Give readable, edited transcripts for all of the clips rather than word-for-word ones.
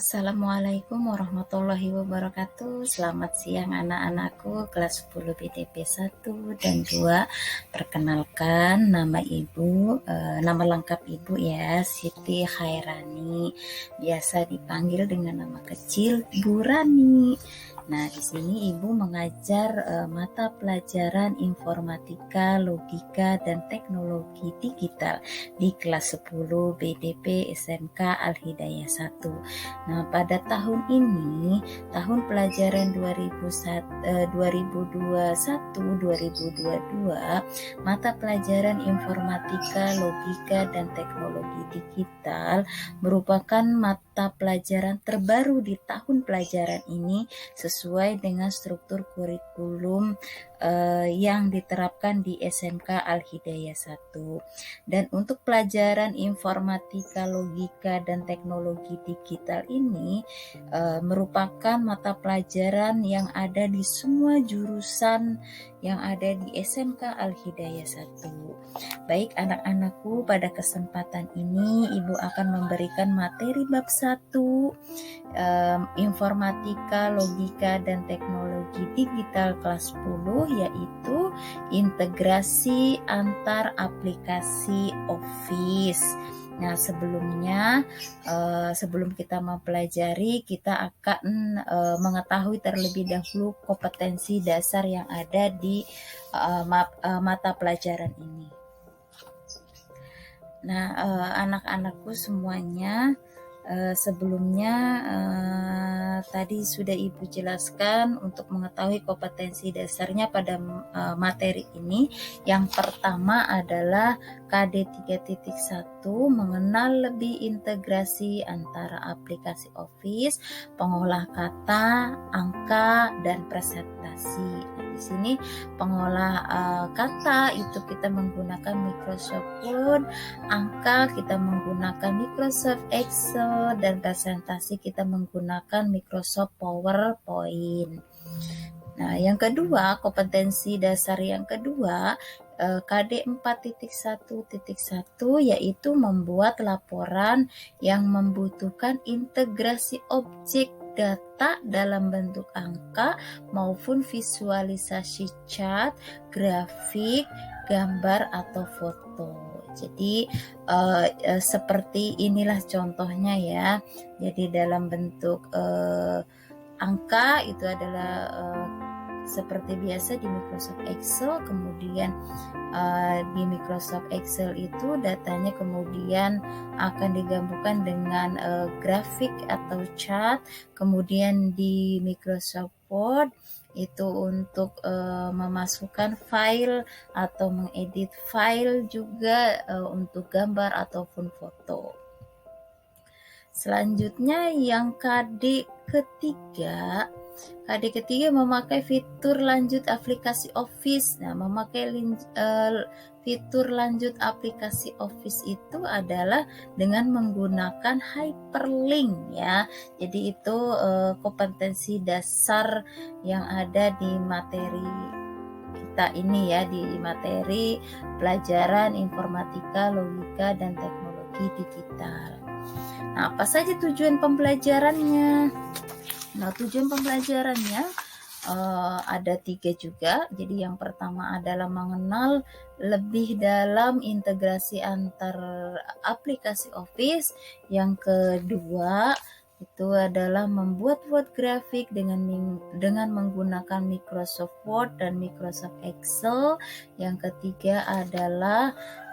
Assalamualaikum warahmatullahi wabarakatuh. Selamat siang anak-anakku kelas 10 BDP 1 dan 2. Perkenalkan nama Ibu, nama lengkap Ibu ya, Siti Khairani. Biasa dipanggil dengan nama kecil Bu Rani. Nah, di sini Ibu mengajar mata pelajaran informatika, logika, dan teknologi digital di kelas 10 BDP SMK Al-Hidayah 1. Nah, pada tahun ini, tahun pelajaran 2021-2022, mata pelajaran informatika, logika, dan teknologi digital merupakan mata pelajaran terbaru di tahun pelajaran ini sesuai dengan struktur kurikulum yang diterapkan di SMK Al-Hidayah 1. Dan untuk pelajaran informatika, logika, dan teknologi digital ini merupakan mata pelajaran yang ada di semua jurusan yang ada di SMK Al-Hidayah 1. Baik anak-anakku, pada kesempatan ini Ibu akan memberikan materi bab 1 informatika, logika, dan teknologi digital kelas 10, yaitu integrasi antar aplikasi Office. Nah, sebelum kita mempelajari, kita akan mengetahui terlebih dahulu kompetensi dasar yang ada di mata pelajaran ini. Nah, anak-anakku semuanya, sebelumnya tadi sudah Ibu jelaskan untuk mengetahui kompetensi dasarnya pada materi ini. Yang pertama adalah KD 3.1, mengenal lebih integrasi antara aplikasi Office, pengolah kata, angka, dan presentasi. Nah, di sini pengolah kata itu kita menggunakan Microsoft Word, angka kita menggunakan Microsoft Excel, dan presentasi kita menggunakan Microsoft PowerPoint. Nah, yang kedua, kompetensi dasar yang kedua, KD 4.1.1, yaitu membuat laporan yang membutuhkan integrasi objek data dalam bentuk angka maupun visualisasi chart, grafik, gambar, atau foto. Jadi seperti inilah contohnya ya. Jadi dalam bentuk angka itu adalah seperti biasa di Microsoft Excel, kemudian di Microsoft Excel itu datanya kemudian akan digabungkan dengan grafik atau chart, kemudian di Microsoft Word itu untuk memasukkan file atau mengedit file, juga untuk gambar ataupun foto. Selanjutnya yang KD ketiga memakai fitur lanjut aplikasi Office. Nah, memakai fitur lanjut aplikasi Office itu adalah dengan menggunakan hyperlink ya. Jadi itu kompetensi dasar yang ada di materi kita ini ya, di materi pelajaran informatika, logika, dan teknologi digital. Nah, apa saja tujuan pembelajarannya? Nah, tujuan pembelajarannya ada 3 juga. Jadi yang pertama adalah mengenal lebih dalam integrasi antar aplikasi Office. Yang kedua itu adalah membuat word grafik dengan menggunakan Microsoft Word dan Microsoft Excel. Yang ketiga adalah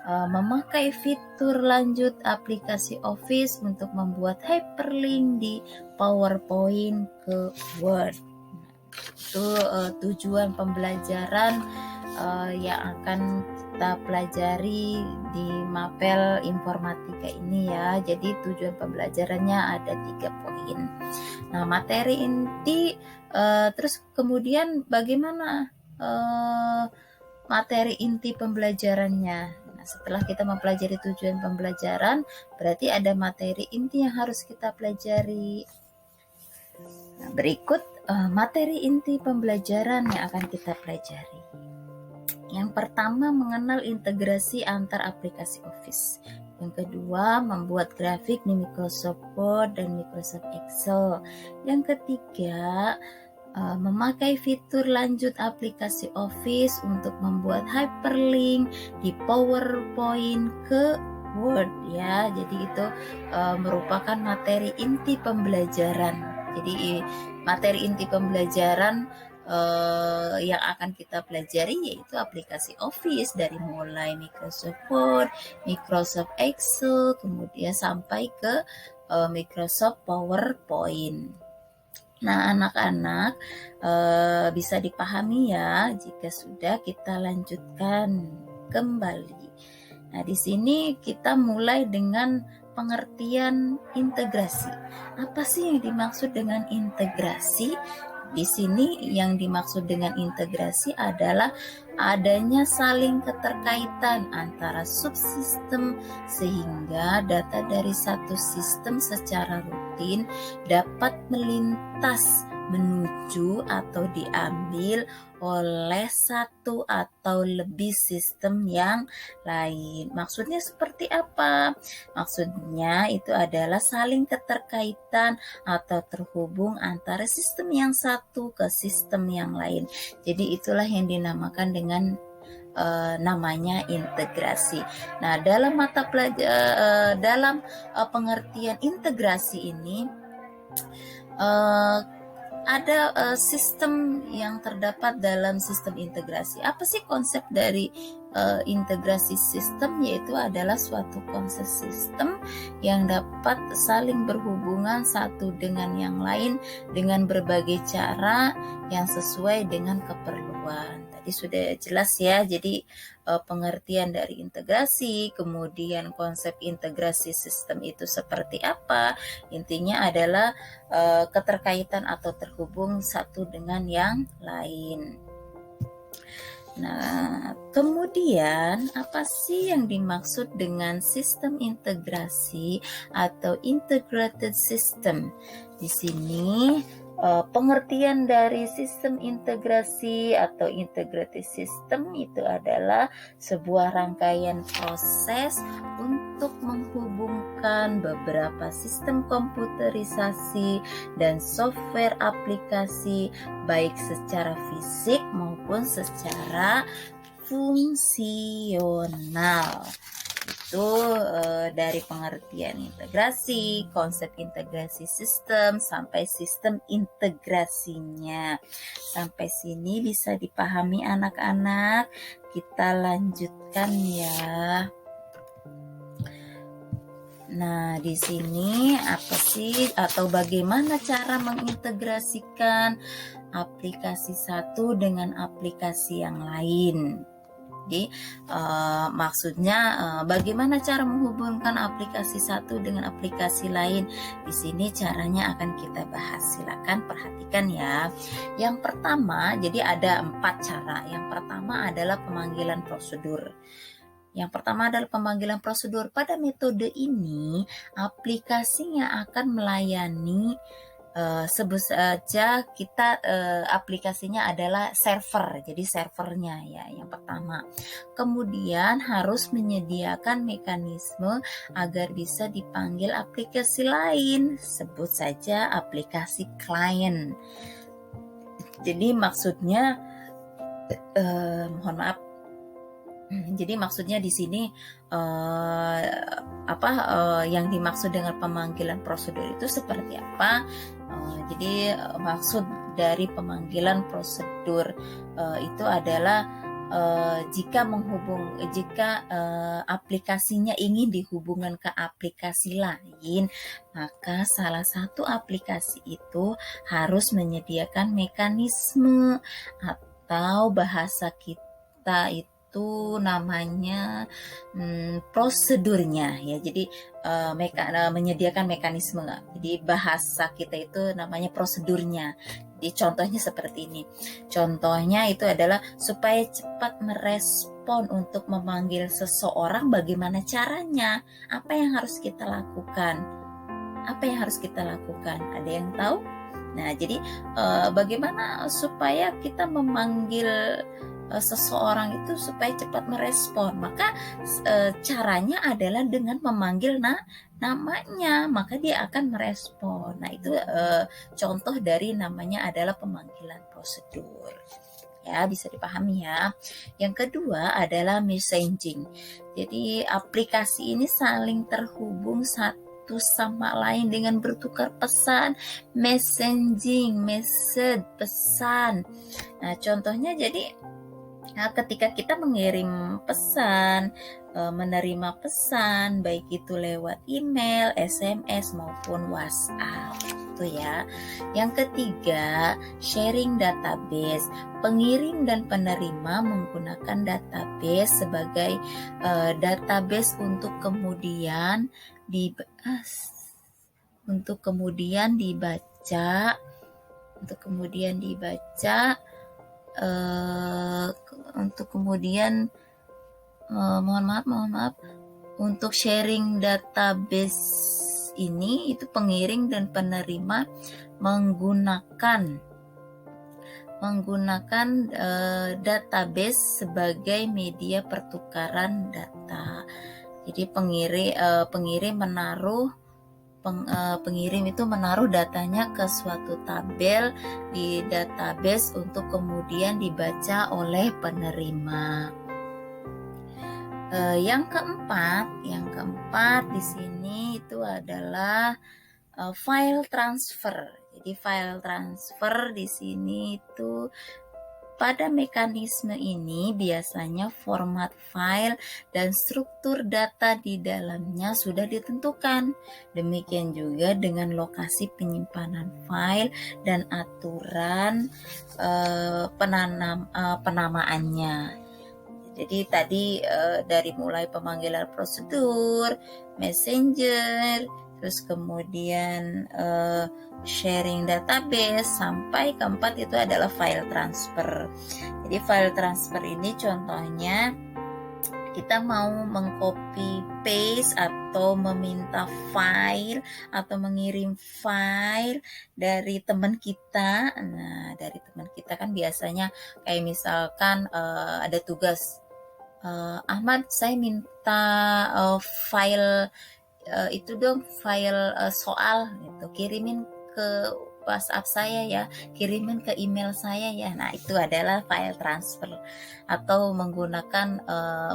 memakai fitur lanjut aplikasi Office untuk membuat hyperlink di PowerPoint ke Word. Itu tujuan pembelajaran yang akan kita pelajari di mapel informatika ini ya. Jadi tujuan pembelajarannya ada 3 poin. Nah, materi inti, terus kemudian bagaimana materi inti pembelajarannya. Nah, setelah kita mempelajari tujuan pembelajaran, berarti ada materi inti yang harus kita pelajari. Nah, berikut materi inti pembelajaran yang akan kita pelajari. Yang pertama, mengenal integrasi antar aplikasi Office. Yang kedua, membuat grafik di Microsoft Word dan Microsoft Excel. Yang ketiga, memakai fitur lanjut aplikasi Office untuk membuat hyperlink di PowerPoint ke Word ya. Jadi itu merupakan materi inti pembelajaran. Jadi materi inti pembelajaran yang akan kita pelajari yaitu aplikasi Office dari mulai Microsoft Word, Microsoft Excel, kemudian sampai ke Microsoft PowerPoint. Nah, anak-anak bisa dipahami ya jika sudah kita lanjutkan kembali. Nah, di sini kita mulai dengan pengertian integrasi. Apa sih yang dimaksud dengan integrasi? Di sini yang dimaksud dengan integrasi adalah adanya saling keterkaitan antara subsistem sehingga data dari satu sistem secara rutin dapat melintas menuju atau diambil oleh satu atau lebih sistem yang lain. Maksudnya seperti apa? Maksudnya itu adalah saling keterkaitan atau terhubung antara sistem yang satu ke sistem yang lain. Jadi itulah yang dinamakan dengan namanya integrasi. Nah, dalam mata pelajaran dalam pengertian integrasi ini ada sistem yang terdapat dalam sistem integrasi. Apa sih konsep dari integrasi sistem? Yaitu adalah suatu konsep sistem yang dapat saling berhubungan satu dengan yang lain dengan berbagai cara yang sesuai dengan keperluan. Tadi sudah jelas ya, jadi pengertian dari integrasi, kemudian konsep integrasi sistem itu seperti apa. Intinya adalah keterkaitan atau terhubung satu dengan yang lain. Nah, kemudian apa sih yang dimaksud dengan sistem integrasi atau integrated system? Di sini pengertian dari sistem integrasi atau integrated system itu adalah sebuah rangkaian proses untuk menghubungkan beberapa sistem komputerisasi dan software aplikasi baik secara fisik maupun secara fungsional. Itu dari pengertian integrasi, konsep integrasi sistem, sampai sistem integrasinya. Sampai sini bisa dipahami anak-anak. Kita lanjutkan ya. Nah, di sini apa sih atau bagaimana cara mengintegrasikan aplikasi satu dengan aplikasi yang lain? Jadi maksudnya bagaimana cara menghubungkan aplikasi satu dengan aplikasi lain? Di sini caranya akan kita bahas. Silakan perhatikan ya. Yang pertama, jadi ada 4 cara. Yang pertama adalah pemanggilan prosedur. Pada metode ini, aplikasinya akan melayani sebut saja kita aplikasinya adalah server, jadi servernya ya yang pertama. Kemudian harus menyediakan mekanisme agar bisa dipanggil aplikasi lain, sebut saja aplikasi klien. Jadi maksudnya mohon maaf. Jadi maksudnya di sini yang dimaksud dengan pemanggilan prosedur itu seperti apa? Jadi maksud dari pemanggilan prosedur itu adalah jika aplikasinya ingin dihubungkan ke aplikasi lain, maka salah satu aplikasi itu harus menyediakan mekanisme atau bahasa kita itu namanya prosedurnya ya. Jadi menyediakan mekanisme. Jadi bahasa kita itu namanya prosedurnya. Jadi contohnya seperti ini. Contohnya itu adalah supaya cepat merespon untuk memanggil seseorang, bagaimana caranya? Apa yang harus kita lakukan? Ada yang tahu? Nah, jadi bagaimana supaya kita memanggil seseorang itu supaya cepat merespon. Maka caranya adalah dengan memanggil namanya, maka dia akan merespon. Nah, itu contoh dari namanya adalah pemanggilan prosedur. Ya, bisa dipahami ya. Yang kedua adalah messaging. Jadi aplikasi ini saling terhubung satu sama lain dengan bertukar pesan, messaging, message, pesan. Nah, contohnya jadi ketika kita mengirim pesan, menerima pesan, baik itu lewat email, SMS maupun WhatsApp, itu ya. Yang ketiga, sharing database. Pengirim dan penerima menggunakan database sebagai database untuk kemudian dibaca, untuk kemudian mohon maaf, untuk sharing database ini itu pengirim dan penerima menggunakan database sebagai media pertukaran data. Jadi pengirim itu menaruh datanya ke suatu tabel di database untuk kemudian dibaca oleh penerima. Yang keempat di sini itu adalah file transfer. Jadi file transfer di sini itu pada mekanisme ini biasanya format file dan struktur data di dalamnya sudah ditentukan. Demikian juga dengan lokasi penyimpanan file dan aturan penamaannya. Jadi tadi dari mulai pemanggilan prosedur, messenger, terus kemudian sharing database, sampai keempat itu adalah file transfer. Jadi file transfer ini contohnya kita mau mengcopy paste atau meminta file atau mengirim file dari teman kita. Nah, dari teman kita kan biasanya kayak misalkan ada tugas, Ahmad, saya minta file itu dong, file soal gitu, kirimin ke WhatsApp saya ya, kirimin ke email saya ya. Nah, itu adalah file transfer atau menggunakan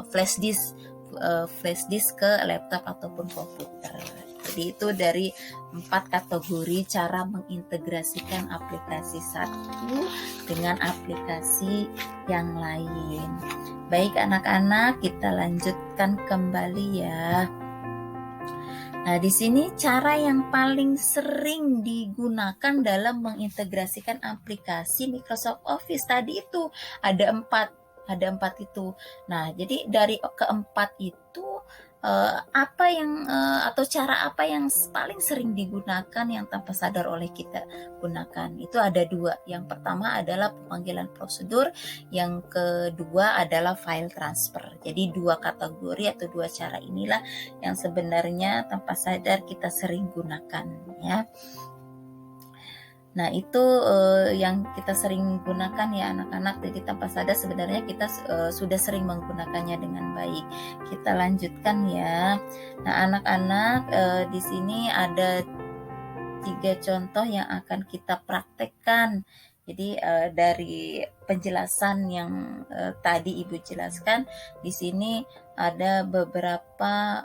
flash disk ke laptop ataupun komputer. Jadi itu dari 4 kategori cara mengintegrasikan aplikasi satu dengan aplikasi yang lain. Baik anak-anak, kita lanjutkan kembali ya. Nah, di sini cara yang paling sering digunakan dalam mengintegrasikan aplikasi Microsoft Office tadi itu ada 4 itu. Nah, jadi dari keempat itu atau cara apa yang paling sering digunakan yang tanpa sadar oleh kita gunakan? Itu ada 2. Yang pertama adalah pemanggilan prosedur, yang kedua adalah file transfer. Jadi 2 kategori atau 2 cara inilah yang sebenarnya tanpa sadar kita sering gunakan ya. Nah, itu yang kita sering gunakan ya anak-anak. Jadi tanpa sadar sebenarnya kita sudah sering menggunakannya dengan baik. Kita lanjutkan ya. Nah, anak-anak di sini ada 3 contoh yang akan kita praktekkan. Jadi dari penjelasan yang tadi Ibu jelaskan, di sini ada beberapa.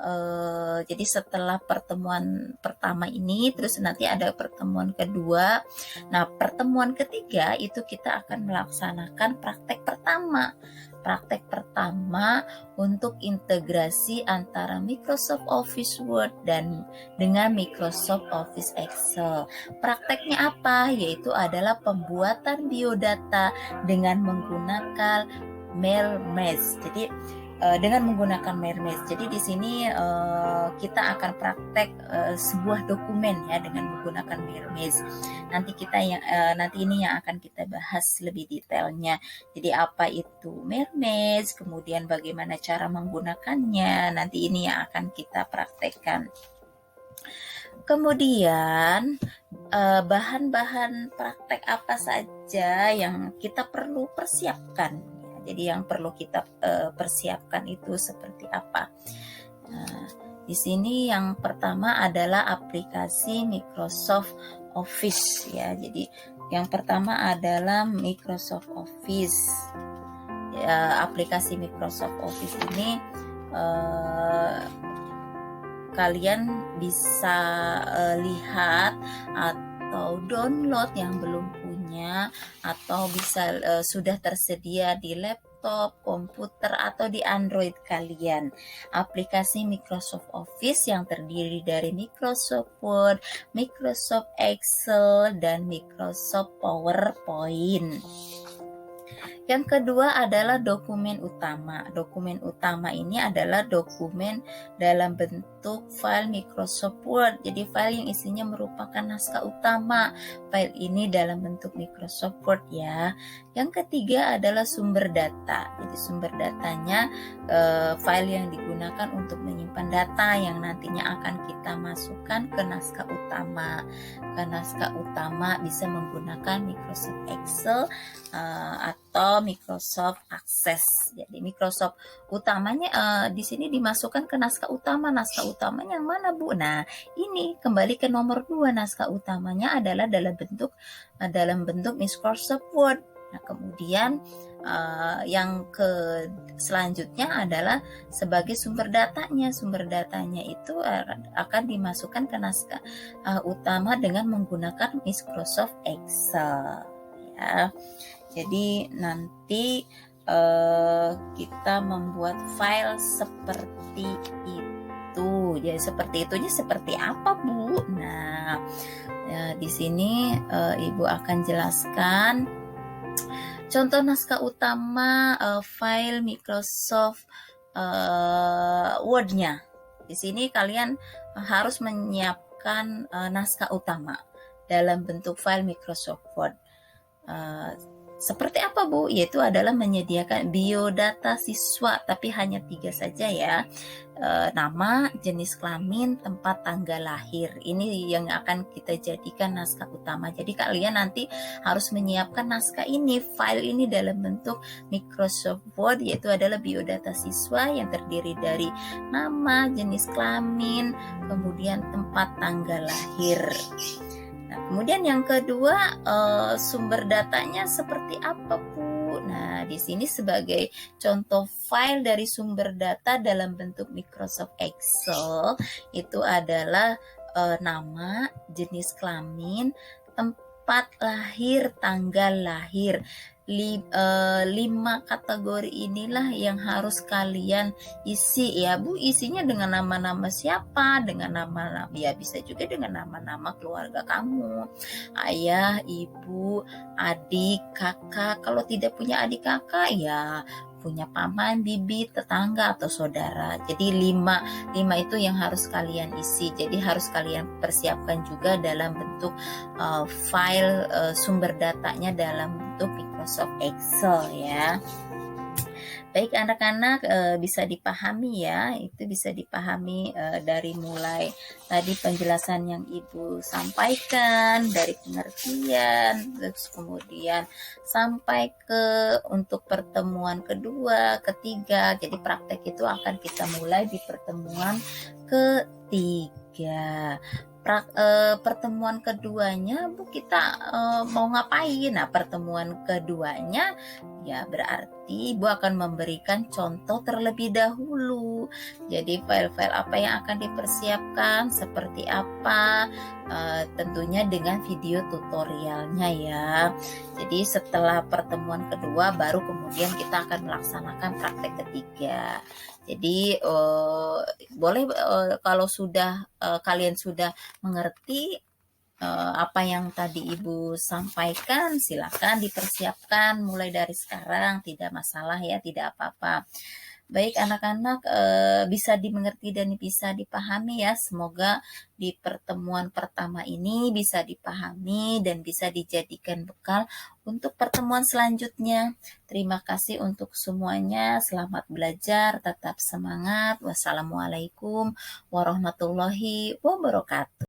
Jadi setelah pertemuan pertama ini, terus nanti ada pertemuan kedua. Nah, pertemuan ketiga itu kita akan melaksanakan praktek pertama untuk integrasi antara Microsoft Office Word dan dengan Microsoft Office Excel. Prakteknya apa? Yaitu adalah pembuatan biodata dengan menggunakan Mailmesh. Jadi dengan menggunakan Mailmesh. Jadi di sini kita akan praktek sebuah dokumen ya dengan menggunakan Mailmesh. Nanti ini yang akan kita bahas lebih detailnya. Jadi apa itu Mailmesh, kemudian bagaimana cara menggunakannya. Nanti ini yang akan kita praktekkan. Kemudian bahan-bahan praktek apa saja yang kita perlu persiapkan. Jadi yang perlu kita persiapkan itu seperti apa. Nah, di sini yang pertama adalah aplikasi Microsoft Office ya. Jadi yang pertama adalah Microsoft Office. Ya, aplikasi Microsoft Office ini kalian bisa lihat atau download yang belum punya, atau bisa sudah tersedia di laptop, komputer, atau di Android kalian. Aplikasi Microsoft Office yang terdiri dari Microsoft Word, Microsoft Excel, dan Microsoft PowerPoint. Yang kedua adalah dokumen utama. Dokumen utama ini adalah dokumen dalam bentuk file Microsoft Word. Jadi file yang isinya merupakan naskah utama. File ini dalam bentuk Microsoft Word ya. Yang ketiga adalah sumber data. Jadi sumber datanya file yang digunakan untuk menyimpan data yang nantinya akan kita masukkan ke naskah utama. Ke naskah utama bisa menggunakan Microsoft Excel atau Microsoft Access. Jadi Microsoft utamanya di sini dimasukkan ke naskah utama. Naskah utamanya yang mana, Bu? Nah, ini kembali ke nomor 2. Naskah utamanya adalah dalam bentuk Microsoft Word. Nah, kemudian yang selanjutnya adalah sebagai sumber datanya. Sumber datanya itu akan dimasukkan ke naskah utama dengan menggunakan Microsoft Excel ya. Jadi nanti kita membuat file seperti itu. Jadi seperti itunya seperti apa, Bu? Nah, ya, di sini Ibu akan jelaskan contoh naskah utama file Microsoft Word-nya. Di sini kalian harus menyiapkan naskah utama dalam bentuk file Microsoft Word. Seperti apa, Bu? Yaitu adalah menyediakan biodata siswa, tapi hanya 3 saja ya. Nama, jenis kelamin, tempat tanggal lahir. Ini yang akan kita jadikan naskah utama. Jadi kalian nanti harus menyiapkan naskah ini, file ini dalam bentuk Microsoft Word, yaitu adalah biodata siswa yang terdiri dari nama, jenis kelamin, kemudian tempat tanggal lahir. Nah, kemudian yang kedua, sumber datanya seperti apa, Bu? Nah, di sini sebagai contoh file dari sumber data dalam bentuk Microsoft Excel itu adalah nama, jenis kelamin, tempat lahir, tanggal lahir. 5 kategori inilah yang harus kalian isi ya, Bu. Isinya dengan nama-nama siapa, dengan nama ya bisa juga dengan nama-nama keluarga kamu, ayah, ibu, adik, kakak. Kalau tidak punya adik kakak ya punya paman, bibi, tetangga, atau saudara. Jadi 5 itu yang harus kalian isi. Jadi harus kalian persiapkan juga dalam bentuk file sumber datanya dalam bentuk Microsoft Excel ya. Baik anak-anak, bisa dipahami ya, itu bisa dipahami dari mulai tadi penjelasan yang Ibu sampaikan, dari pengertian, terus kemudian sampai ke untuk pertemuan kedua, ketiga. Jadi praktek itu akan kita mulai di pertemuan ketiga. Pertemuan keduanya, Bu, kita mau ngapain? Nah, pertemuan keduanya ya berarti Ibu akan memberikan contoh terlebih dahulu. Jadi file-file apa yang akan dipersiapkan, seperti apa, tentunya dengan video tutorialnya ya. Jadi setelah pertemuan kedua baru kemudian kita akan melaksanakan praktek ketiga. Jadi boleh kalau sudah kalian sudah mengerti apa yang tadi Ibu sampaikan, silakan dipersiapkan mulai dari sekarang, tidak masalah ya, tidak apa-apa. Baik anak-anak, bisa dimengerti dan bisa dipahami ya. Semoga di pertemuan pertama ini bisa dipahami dan bisa dijadikan bekal untuk pertemuan selanjutnya. Terima kasih untuk semuanya. Selamat belajar, tetap semangat. Wassalamualaikum warahmatullahi wabarakatuh.